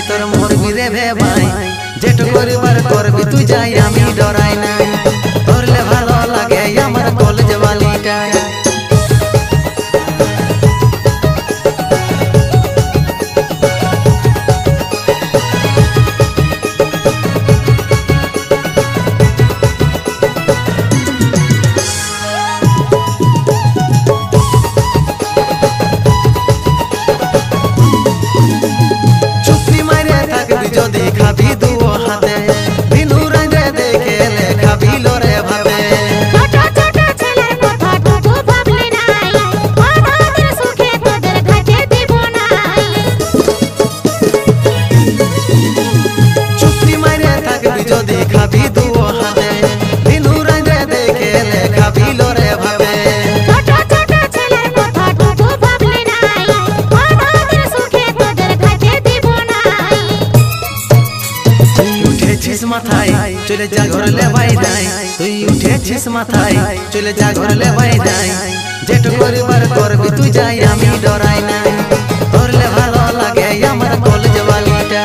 তোর মোর বিরে ভে ভাই যেটু করিবার করবি তুই যাই আমি ডরাই নাই ধরলে ভালো লাগে আমার কলেজ বালিটা চলে যা ঘর লে ভাই নাই তুই উঠেছিস মাথায় চলে যা ঘর লে ভাই নাই যেটু করিবার করবি তুই যাই আমি ডরাই নাই ধরলে ভালো লাগে আমার কলেজ বালিটা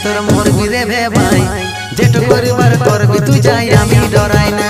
তোর মোর বিরে ভে ভাই যেটু করিবার করবি তুই যাই আমি ডরাই না